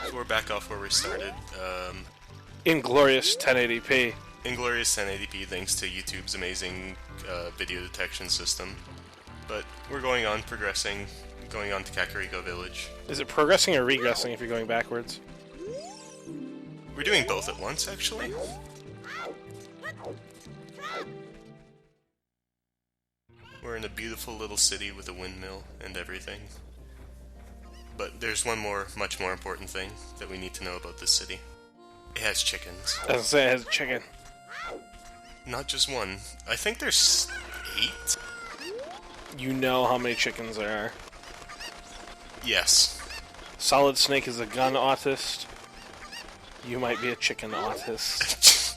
So we're back off where we started. Inglorious 1080p. Inglorious 1080p thanks to YouTube's amazing video detection system. But we're going on, progressing, going on to Kakariko Village. Is it progressing or regressing if you're going backwards? We're doing both at once, actually. We're in a beautiful little city with a windmill and everything. But there's one more, much more important thing that we need to know about this city. It has chickens. As I say, it has chicken. Not just one. I think there's 8? You know how many chickens there are. Yes. Solid Snake is a gun autist. You might be a chicken autist.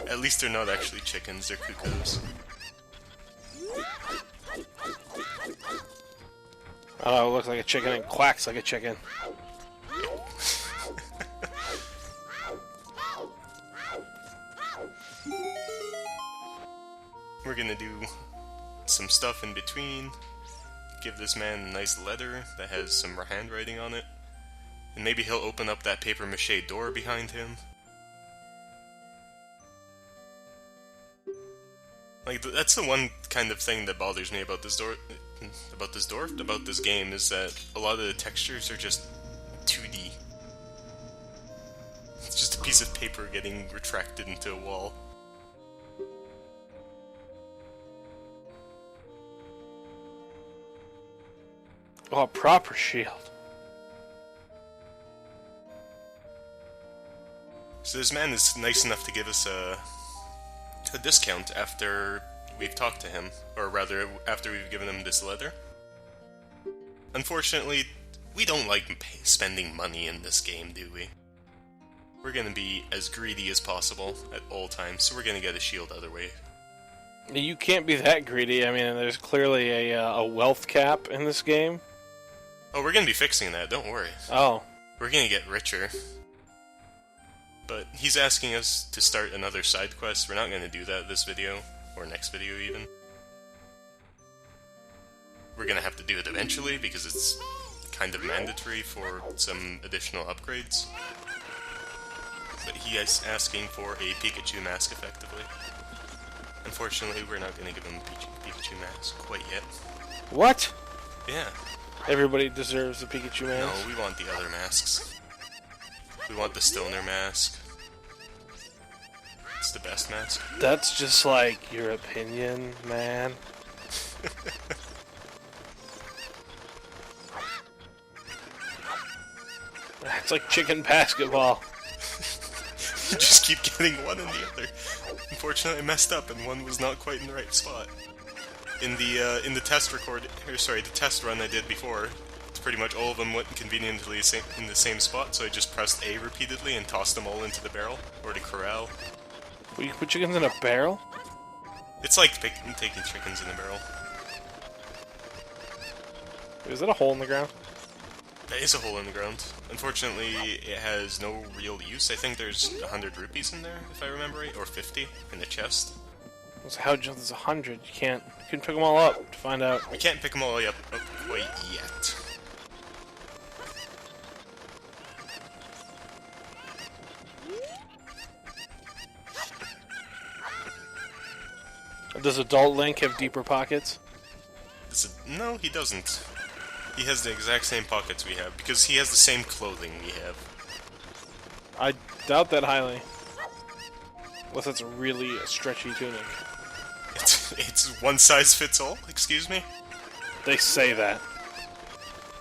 At least they're not actually chickens, they're cuckoos. Oh, it looks like a chicken and quacks like a chicken. We're gonna do some stuff in between. Give this man a nice letter that has some handwriting on it. And maybe he'll open up that papier-mâché door behind him. Like, that's the one kind of thing that bothers me about this game, is that a lot of the textures are just 2D. It's just a piece of paper getting retracted into a wall. Oh, a proper shield. So this man is nice enough to give us a discount after we've talked to him, or rather, after we've given him this letter. Unfortunately, we don't like spending money in this game, do we? We're gonna be as greedy as possible at all times, so we're gonna get a shield other way. You can't be that greedy. I mean, there's clearly a wealth cap in this game. Oh, we're gonna be fixing that, don't worry. Oh. We're gonna get richer. But he's asking us to start another side quest. We're not gonna do that this video, or next video even. We're gonna have to do it eventually, because it's kind of mandatory for some additional upgrades. But he is asking for a Pikachu mask, effectively. Unfortunately, we're not gonna give him a Pikachu mask quite yet. What? Yeah. Everybody deserves a Pikachu mask. No, we want the other masks. We want the Stoner mask. It's the best mask. That's just like your opinion, man. It's like chicken basketball. You just keep getting one and the other. Unfortunately, I messed up, and one was not quite in the right spot. In the test run I did before, it's pretty much all of them went conveniently in the same spot. So I just pressed A repeatedly and tossed them all into the barrel or the corral. Well, you put chickens in a barrel? It's like taking chickens in a barrel. Is that a hole in the ground? That is a hole in the ground. Unfortunately, it has no real use. I think there's 100 rupees in there, if I remember right, or 50 in the chest. So how there's 100? You can't pick them all up to find out. We can't pick them all up quite yet. Does Adult Link have deeper pockets? No, he doesn't. He has the exact same pockets we have, because he has the same clothing we have. I doubt that highly. Unless it's really a stretchy tunic. It's one size fits all, excuse me? They say that.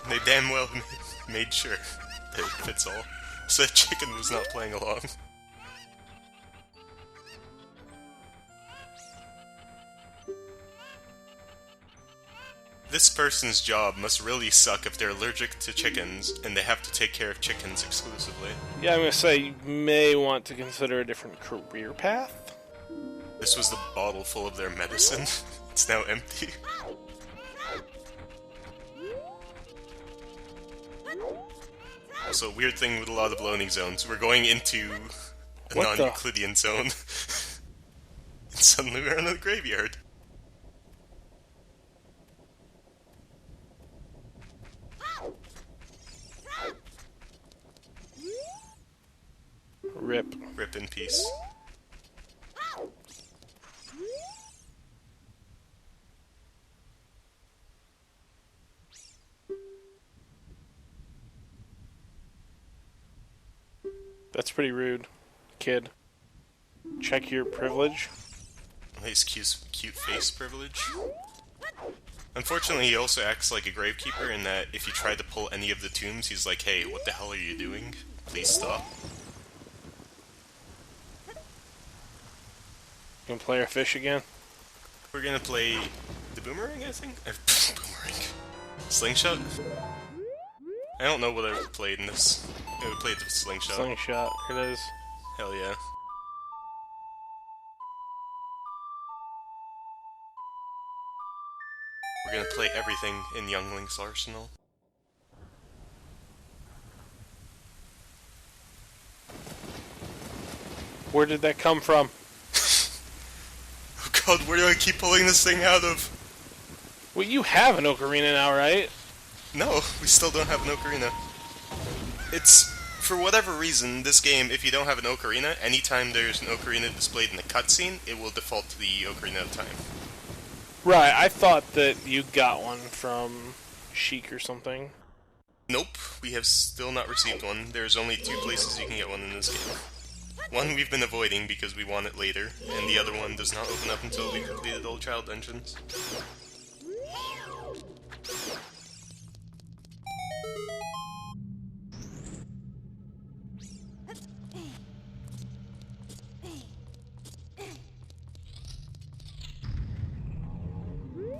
They damn well made sure that it fits all. So that chicken was not playing along. This person's job must really suck if they're allergic to chickens and they have to take care of chickens exclusively. Yeah, I'm gonna say you may want to consider a different career path. This was the bottle full of their medicine. It's now empty. Also, weird thing with a lot of loading zones. We're going into a non-Euclidean zone. And suddenly we're in a graveyard. Rip. Rip in peace. That's pretty rude, kid. Check your privilege. Nice cute face privilege. Unfortunately, he also acts like a gravekeeper in that if you try to pull any of the tombs, he's like, hey, what the hell are you doing? Please stop. Gonna play our fish again? We're gonna play the boomerang, I think? Boomerang. Slingshot? I don't know what I played in this. I played the slingshot. Slingshot, here it is. Hell yeah. We're gonna play everything in Young Link's arsenal. Where did that come from? Oh god, where do I keep pulling this thing out of? Well, you have an ocarina now, right? No, we still don't have an ocarina. It's, for whatever reason, this game, if you don't have an ocarina, anytime there's an ocarina displayed in a cutscene, it will default to the Ocarina of Time. Right, I thought that you got one from Sheik or something. Nope, we have still not received one. There's only 2 places you can get one in this game. One we've been avoiding because we want it later, and the other one does not open up until we completed all child dungeons.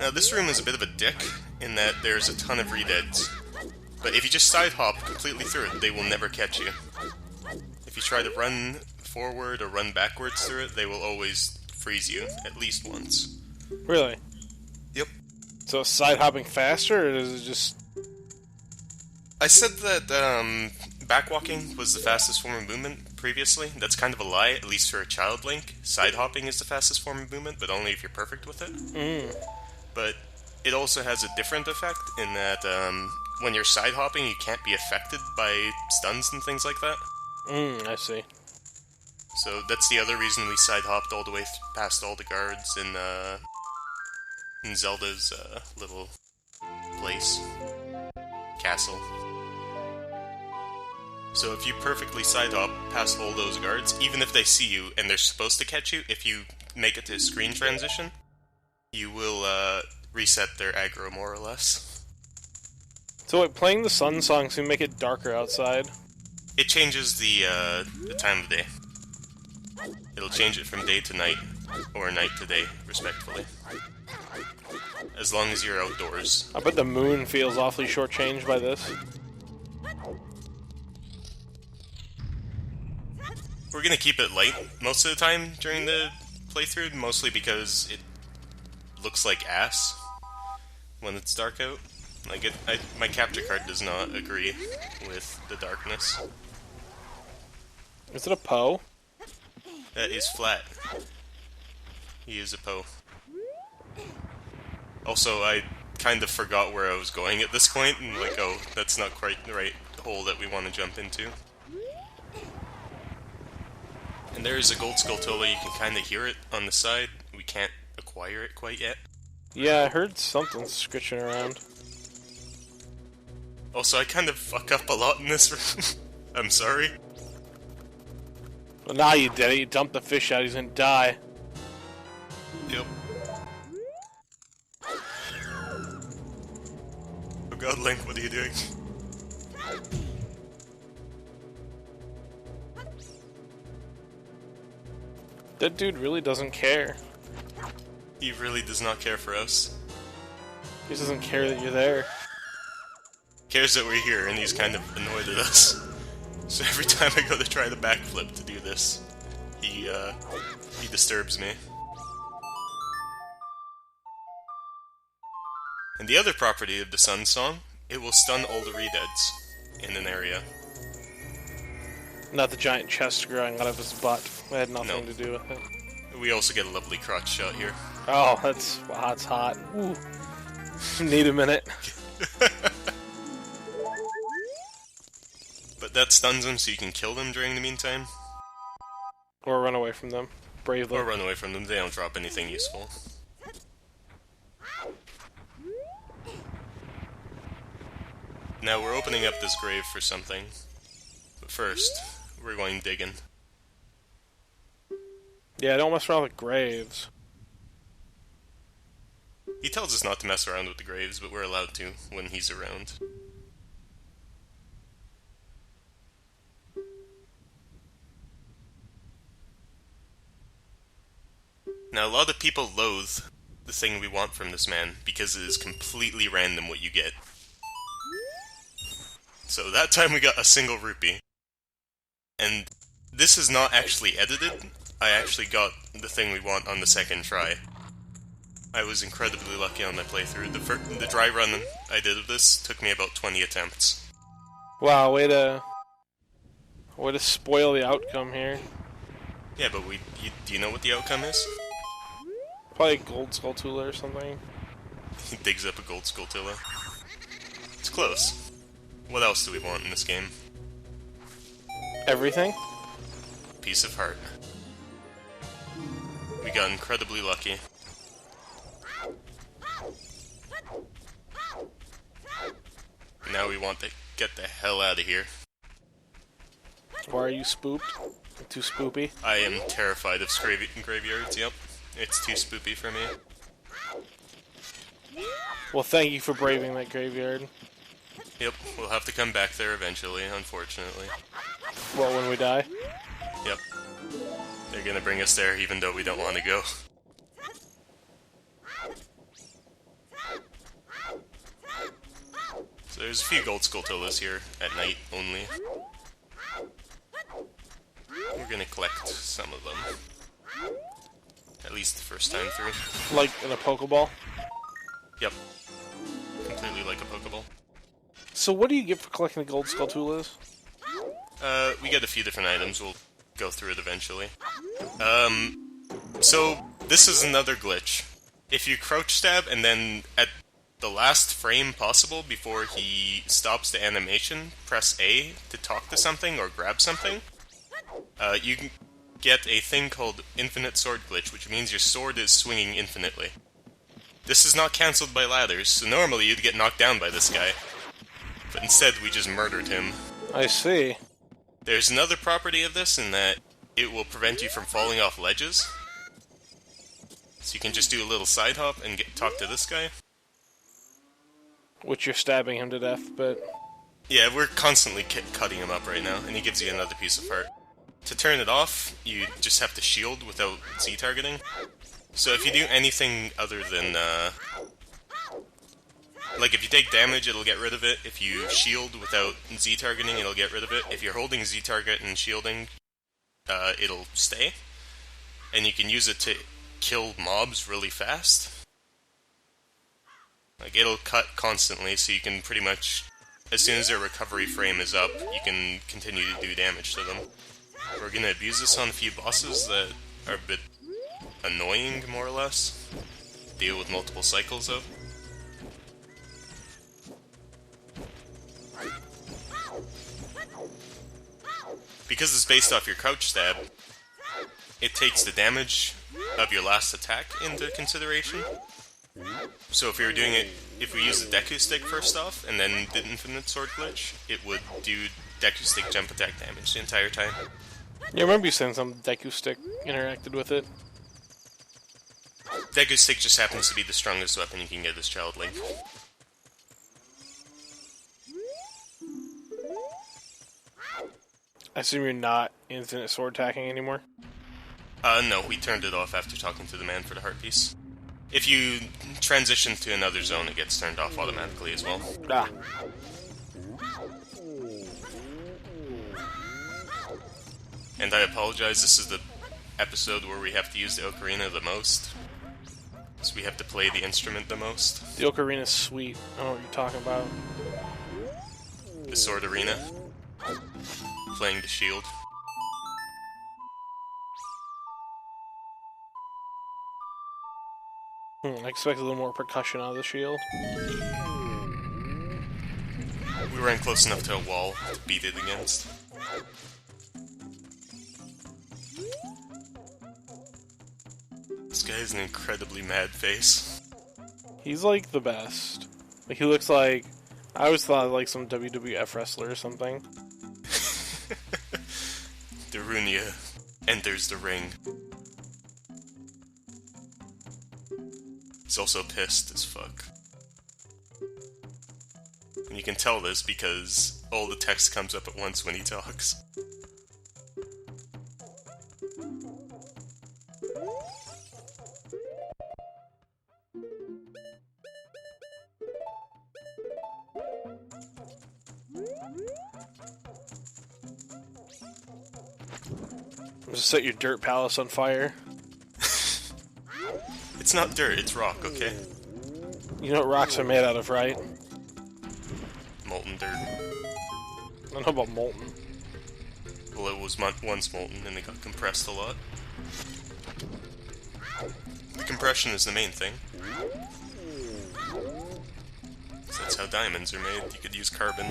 Now this room is a bit of a dick, in that there's a ton of redeads. But if you just side hop completely through it, they will never catch you. If you try to run forward or run backwards through it, they will always freeze you, at least once. Really? Yep. So is side hopping faster, or is it just... I said that backwalking was the fastest form of movement previously. That's kind of a lie, at least for a child Link. Side hopping is the fastest form of movement, but only if you're perfect with it. But it also has a different effect in that when you're side hopping, you can't be affected by stuns and things like that. I see. So that's the other reason we side hopped all the way past all the guards in Zelda's little place, castle. So if you perfectly side hop past all those guards, even if they see you and they're supposed to catch you, if you make it to screen transition, you will reset their aggro more or less. So wait, playing the sun song to make it darker outside? It changes the time of day. It'll change it from day to night, or night to day, respectfully. As long as you're outdoors. I bet the moon feels awfully shortchanged by this. We're gonna keep it light most of the time during the playthrough, mostly because it looks like ass when it's dark out. Like my capture card does not agree with the darkness. Is it a Poe? That is flat. He is a Poe. Also, I kind of forgot where I was going at this point, and like, oh, that's not quite the right hole that we want to jump into. And there is a gold Skulltula, you can kind of hear it on the side. We can't acquire it quite yet. Yeah, I heard something scritching around. Also, I kind of fuck up a lot in this room. I'm sorry. Well, now you did it. You dumped the fish out. He's gonna die. Yep. Oh god, Link, what are you doing? That dude really doesn't care. He really does not care for us. He just doesn't care that you're there. Cares that we're here, and he's kind of annoyed at us. So every time I go to try the backflip to do this, he disturbs me. And the other property of the Sun Song, it will stun all the redeads in an area. Not the giant chest growing out of his butt. That had nothing to do with it. We also get a lovely crotch shot here. Oh, that's hot. Ooh. Need a minute. But that stuns them so you can kill them during the meantime. Or run away from them. Bravely. Or run away from them, they don't drop anything useful. Now we're opening up this grave for something. But first, we're going digging. Yeah, don't mess around with graves. He tells us not to mess around with the graves, but we're allowed to when he's around. Now, a lot of people loathe the thing we want from this man because it is completely random what you get. So that time we got a single rupee. And this is not actually edited. I actually got the thing we want on the second try. I was incredibly lucky on my playthrough. The dry run I did of this took me about 20 attempts. Wow, way to spoil the outcome here. Yeah, but do you know what the outcome is? Probably Gold Skulltula or something. He digs up a gold Skulltula. It's close. What else do we want in this game? Everything? Piece of heart. We got incredibly lucky. Now we want to get the hell out of here. Why are you spooked? Too spoopy? I am terrified of graveyards, yep. It's too spoopy for me. Well, thank you for braving that graveyard. Yep, we'll have to come back there eventually, unfortunately. Well, when we die? Yep. They're gonna bring us there even though we don't want to go. So there's a few gold Skulltulas here at night only. We're gonna collect some of them. At least the first time through. Like in a Pokeball? Yep. Completely like a Pokeball. So what do you get for collecting the Gold Skulltulas? We get a few different items. We'll go through it eventually. So this is another glitch. If you crouch stab and then at the last frame possible before he stops the animation, press A to talk to something or grab something, you can get a thing called Infinite Sword Glitch, which means your sword is swinging infinitely. This is not cancelled by ladders, so normally you'd get knocked down by this guy. But instead we just murdered him. I see. There's another property of this in that it will prevent you from falling off ledges. So you can just do a little side hop and talk to this guy. Which you're stabbing him to death, but... Yeah, we're constantly cutting him up right now, and he gives you another piece of heart. To turn it off, you just have to shield without Z-targeting. So if you do anything other than, like if you take damage, it'll get rid of it. If you shield without Z-targeting, it'll get rid of it. If you're holding Z-target and shielding, it'll stay. And you can use it to kill mobs really fast. Like, it'll cut constantly, so you can pretty much, as soon as their recovery frame is up, you can continue to do damage to them. We're gonna abuse this on a few bosses that are a bit annoying, more or less. Deal with multiple cycles of. Because it's based off your crouch stab, it takes the damage of your last attack into consideration. So if we were doing it, if we use the Deku Stick first off, and then the Infinite Sword Glitch, it would do Deku Stick jump attack damage the entire time. Yeah, I remember you saying some Deku Stick interacted with it. Deku Stick just happens to be the strongest weapon you can get as Child Link. I assume you're not infinite sword attacking anymore? No, we turned it off after talking to the man for the heart piece. If you transition to another zone, it gets turned off automatically as well. Ah. And I apologize, this is the episode where we have to use the ocarina the most. So we have to play the instrument the most. The Ocarina's sweet. I don't know what you're talking about. The Sword Arena. Playing the shield. I expect a little more percussion out of the shield. We ran close enough to a wall to beat it against. guy has an incredibly mad face. He's like the best. Like, he looks like, I always thought like some WWF wrestler or something. Darunia enters the ring. He's also pissed as fuck. And you can tell this because all the text comes up at once when he talks. Just set your dirt palace on fire. It's not dirt, it's rock, okay? You know what rocks are made out of, right? Molten dirt. I don't know about molten. Well, it was once molten and it got compressed a lot. The compression is the main thing. So that's how diamonds are made. You could use carbon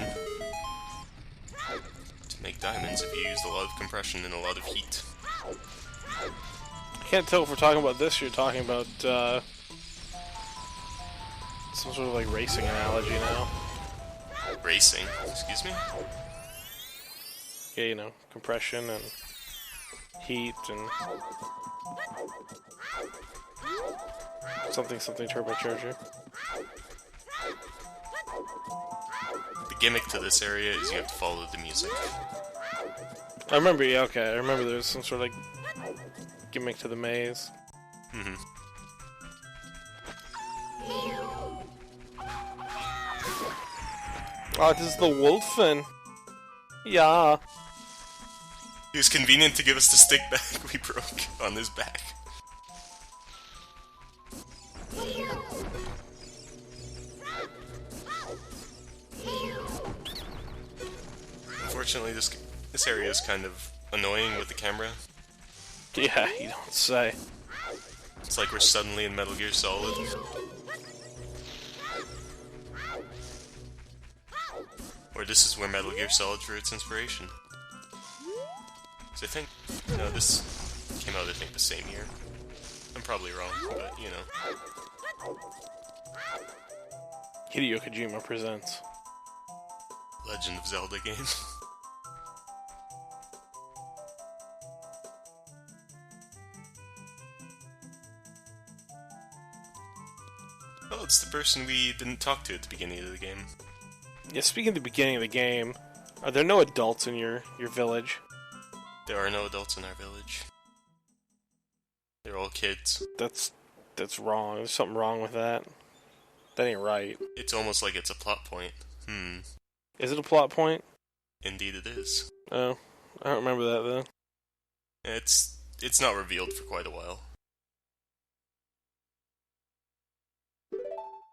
to make diamonds if you used a lot of compression and a lot of heat. I can't tell if we're talking about this or you're talking about some sort of like racing analogy now. Racing? Excuse me? Yeah, you know, compression and heat and something turbocharger. The gimmick to this area is you have to follow the music. I remember, yeah, okay, I remember there's some sort of like gimmick to the maze. Mm-hmm. Oh, this is the Wolfen. Yeah. It was convenient to give us the stick back we broke on his back. Unfortunately, this area is kind of annoying with the camera. Yeah, you don't say. It's like we're suddenly in Metal Gear Solid. Or this is where Metal Gear Solid drew its inspiration. So I think, no, this came out I think the same year. I'm probably wrong, but you know. Hideo Kojima presents Legend of Zelda game. Oh, it's the person we didn't talk to at the beginning of the game. Yeah, speaking of the beginning of the game, are there no adults in your village? There are no adults in our village. They're all kids. That's wrong. There's something wrong with that. That ain't right. It's almost like it's a plot point. Is it a plot point? Indeed it is. Oh, I don't remember that though. It's not revealed for quite a while.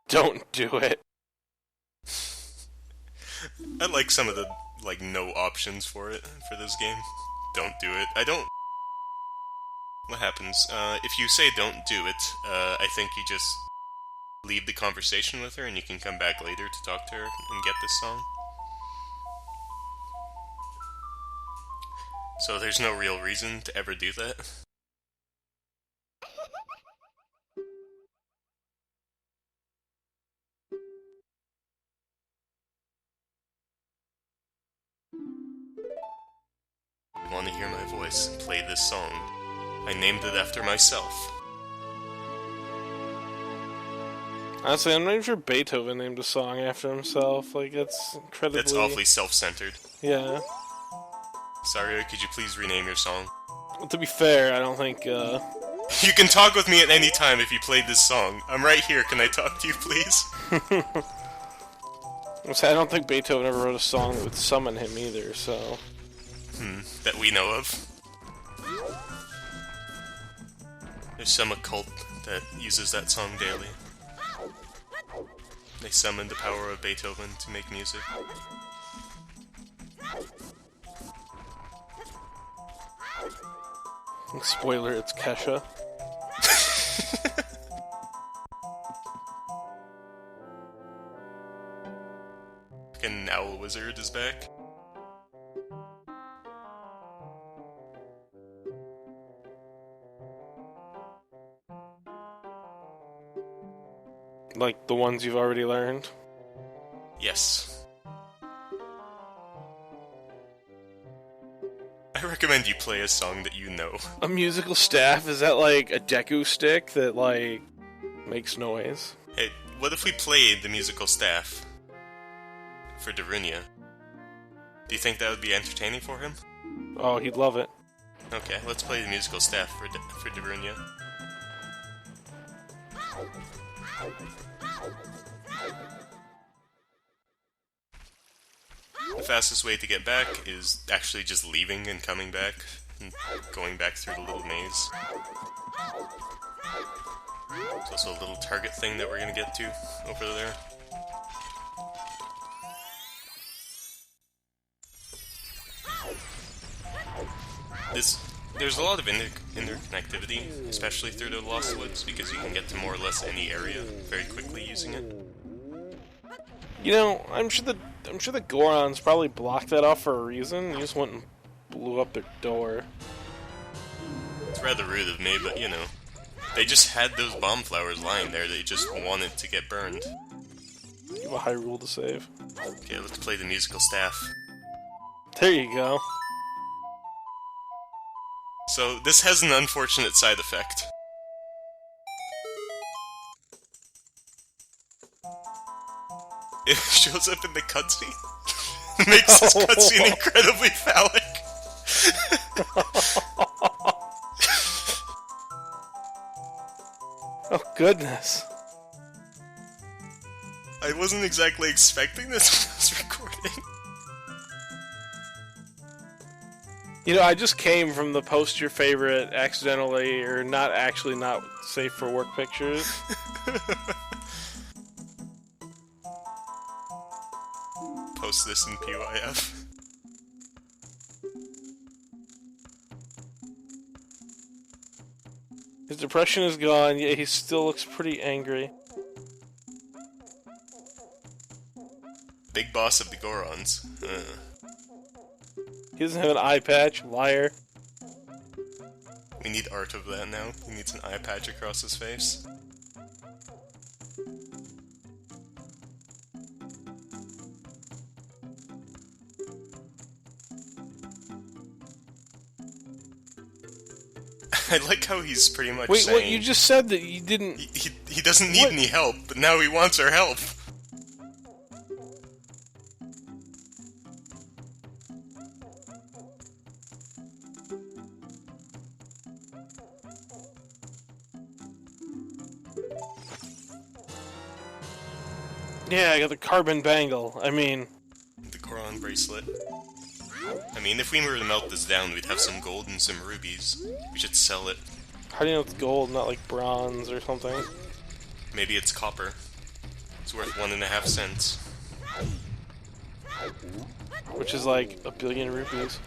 Don't do it. I like some of the, like, no options for it, for this game. Don't do it. I don't... What happens? If you say don't do it, I think you just leave the conversation with her and you can come back later to talk to her and get this song. So there's no real reason to ever do that. Want to hear my voice? Play this song. I named it after myself. Honestly, I'm not even sure Beethoven named a song after himself. Like, that's incredibly... That's awfully self-centered. Yeah. Sario, could you please rename your song? Well, to be fair, I don't think, You can talk with me at any time if you played this song. I'm right here, can I talk to you, please? I don't think Beethoven ever wrote a song that would summon him either, so... That we know of. There's some occult that uses that song daily. They summon the power of Beethoven to make music. Spoiler, it's Kesha. Fucking Owl Wizard is back. Like the ones you've already learned? Yes. I recommend you play a song that you know. A musical staff? Is that like a Deku stick that, like, makes noise? Hey, what if we played the musical staff for Darunia? Do you think that would be entertaining for him? Oh, he'd love it. Okay, let's play the musical staff for Darunia. The fastest way to get back is actually just leaving and coming back, and going back through the little maze. There's also a little target thing that we're gonna get to over there. There's a lot of interconnectivity, especially through the Lost Woods, because you can get to more or less any area very quickly using it. You know, I'm sure the Gorons probably blocked that off for a reason. You just went and blew up their door. It's rather rude of me, but you know, they just had those bomb flowers lying there. They just wanted to get burned. You have a high rule to save. Okay, let's play the musical staff. There you go. So, this has an unfortunate side effect. It shows up in the cutscene. It makes this cutscene incredibly phallic. Oh, goodness. I wasn't exactly expecting this when I was recording. You know, I just came from the post your favorite accidentally or not actually not safe for work pictures. Post this in PYF. His depression is gone, yet he still looks pretty angry. Big boss of the Gorons. He doesn't have an eye patch, liar. We need art of that now. He needs an eye patch across his face. I like how he's pretty much Wait, saying... what? You just said that you didn't... He doesn't need any help, but now he wants our help. Yeah, I got the carbon bangle. I mean... The Goron bracelet. I mean, if we were to melt this down, we'd have some gold and some rubies. We should sell it. How do you know it's gold, not like bronze or something? Maybe it's copper. It's worth 1.5 cents. Which is like 1 billion rupees.